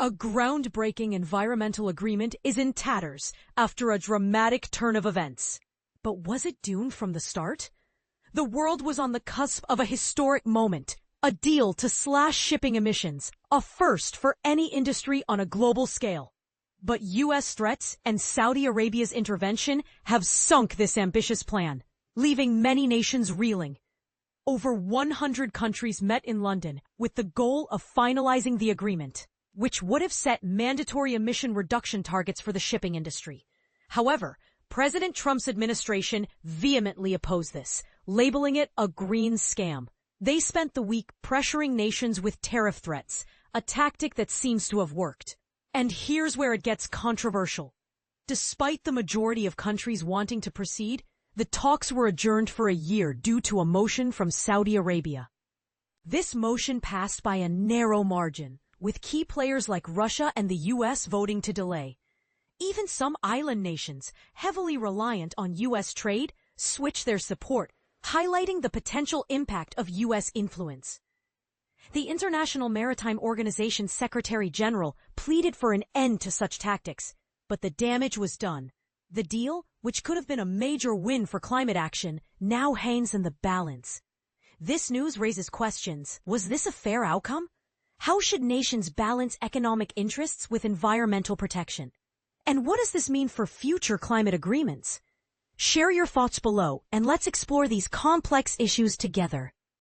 A groundbreaking environmental agreement is in tatters after a dramatic turn of events. But was it doomed from the start? The world was on the cusp of a historic moment, a deal to slash shipping emissions, a first for any industry on a global scale. But U.S. threats and Saudi Arabia's intervention have sunk this ambitious plan, leaving many nations reeling. Over 100 countries met in London with the goal of finalizing the agreement, which would have set mandatory emission reduction targets for the shipping industry. However, President Trump's administration vehemently opposed this, labeling it a green scam. They spent the week pressuring nations with tariff threats, a tactic that seems to have worked. And here's where it gets controversial. Despite the majority of countries wanting to proceed, the talks were adjourned for a year due to a motion from Saudi Arabia. This motion passed by a narrow margin, with key players like Russia and the U.S. voting to delay. Even some island nations, heavily reliant on U.S. trade, switched their support, highlighting the potential impact of U.S. influence. The International Maritime Organization Secretary General pleaded for an end to such tactics, but the damage was done. The deal, which could have been a major win for climate action, now hangs in the balance. This news raises questions. Was this a fair outcome? How should nations balance economic interests with environmental protection? And what does this mean for future climate agreements? Share your thoughts below, and let's explore these complex issues together.